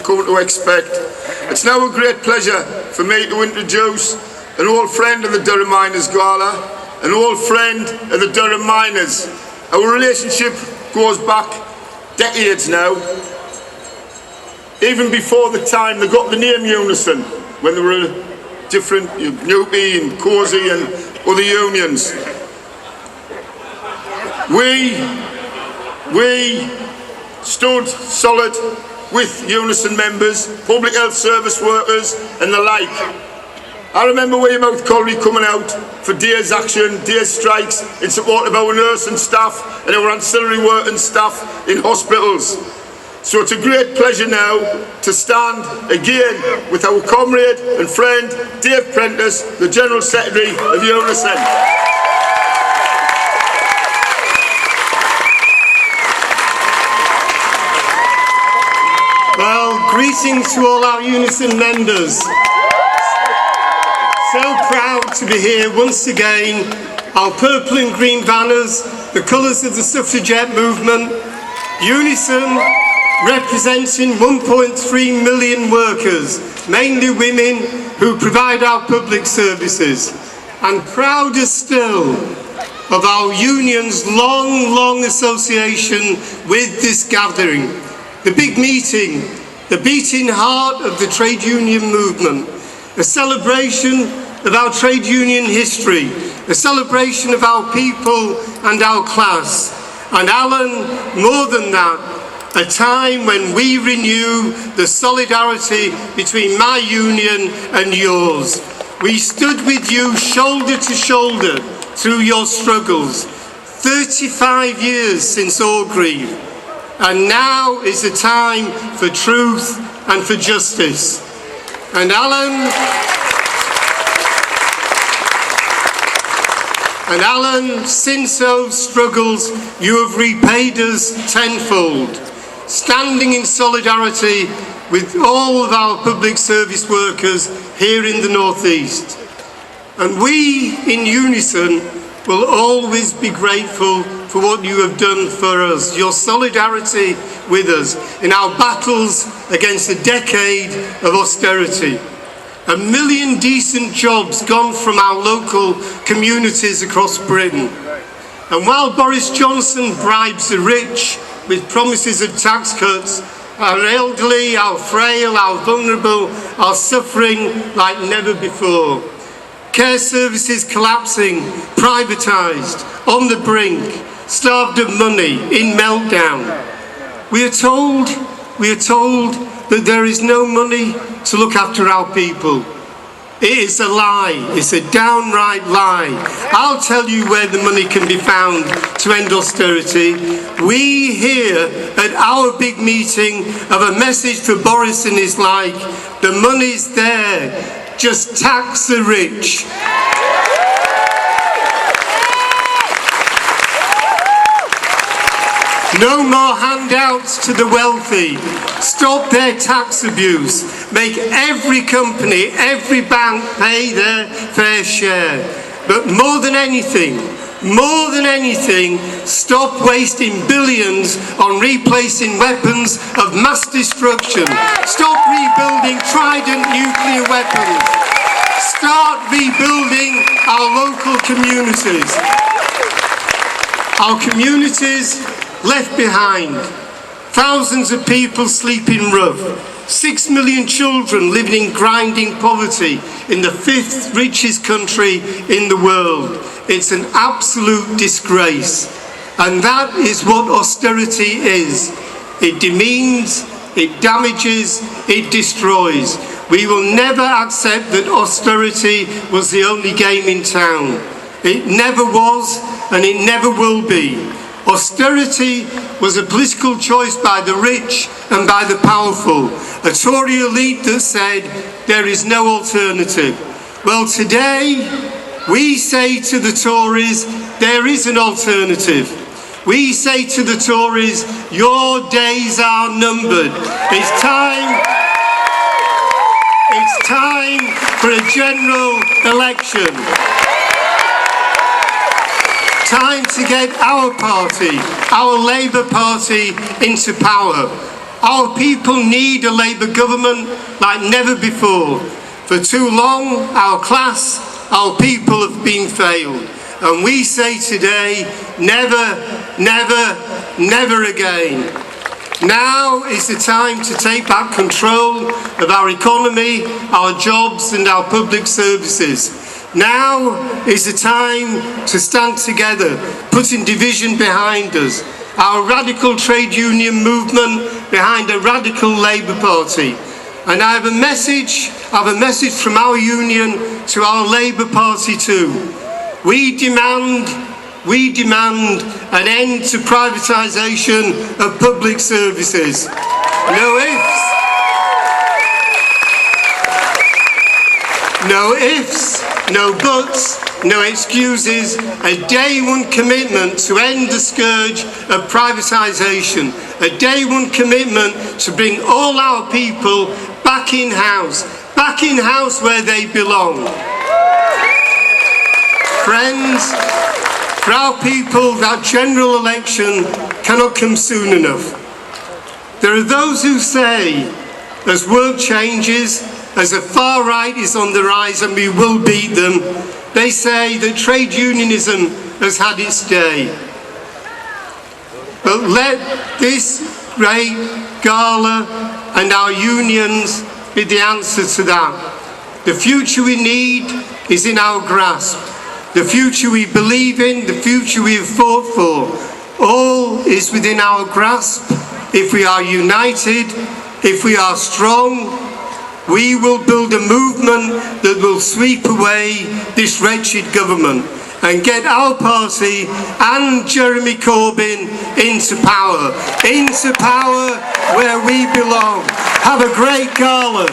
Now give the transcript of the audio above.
come to expect. It's now a great pleasure for me to introduce an old friend of the Durham Miners Gala, an old friend of the Durham Miners. Our relationship goes back decades now, even before the time they got the name Unison, when there were different Newpie and Cozy and other unions. We stood solid with Unison members, public health service workers and the like. I remember Weymouth Colliery coming out for days action, days strikes in support of our nursing staff and our ancillary working staff in hospitals. So it's a great pleasure now to stand again with our comrade and friend Dave Prentis, the General Secretary of Unison. Well, greetings to all our Unison members. So proud to be here once again. Our purple and green banners, the colours of the suffragette movement. Unison representing 1.3 million workers, mainly women who provide our public services. And prouder still of our union's long association with this gathering. The big meeting, the beating heart of the trade union movement, a celebration of our trade union history, a celebration of our people and our class. And Alan, more than that, a time when we renew the solidarity between my union and yours. We stood with you shoulder to shoulder through your struggles. 35 years since Orgreave. And now is the time for truth and for justice. And Alan, since those struggles, you have repaid us tenfold, standing in solidarity with all of our public service workers here in the North East. And we in Unison will always be grateful for what you have done for us, your solidarity with us in our battles against a decade of austerity. 1 million decent jobs gone from our local communities across Britain. And while Boris Johnson bribes the rich with promises of tax cuts, our elderly, our frail, our vulnerable are suffering like never before. Care services collapsing, privatised, on the brink, starved of money, in meltdown. We are told that there is no money to look after our people. It is a lie. It's a downright lie. I'll tell you where the money can be found to end austerity. We here at our big meeting have a message for Boris and his like. The money's there. Just tax the rich. No more handouts to the wealthy. Stop their tax abuse. Make every company, every bank pay their fair share. But more than anything, stop wasting billions on replacing weapons of mass destruction. Stop rebuilding Trident nuclear weapons. Start rebuilding our local communities. Our communities left behind. Thousands of people sleeping rough. 6 million children living in grinding poverty in the 5th richest country in the world. It's an absolute disgrace. And that is what austerity is. It demeans, it damages, it destroys. We will never accept that austerity was the only game in town. It never was, and it never will be. Austerity was a political choice by the rich and by the powerful, a Tory elite that said there is no alternative. Well, today we say to the Tories there is an alternative. We say to the Tories, your days are numbered. It's time for a general election. Time to get our party, our Labour Party, into power. Our people need a Labour government like never before. For too long, our class, our people have been failed. And we say today, never, never, never again. Now is the time to take back control of our economy, our jobs and our public services. Now is the time to stand together, putting division behind us. Our radical trade union movement behind a radical Labour Party. And I have a message from our union to our Labour Party too. We demand an end to privatisation of public services. No ifs, no buts, no excuses. A day one commitment to end the scourge of privatisation. A day one commitment to bring all our people back in-house where they belong. Friends, for our people, that general election cannot come soon enough. There are those who say, as work changes, as the far right is on the rise and we will beat them, they say that trade unionism has had its day. But let this great Gala and our unions be the answer to that. The future we need is in our grasp. The future we believe in, the future we have fought for, all is within our grasp. If we are united, if we are strong, we will build a movement that will sweep away this wretched government and get our party and Jeremy Corbyn into power where we belong. Have a great Gala.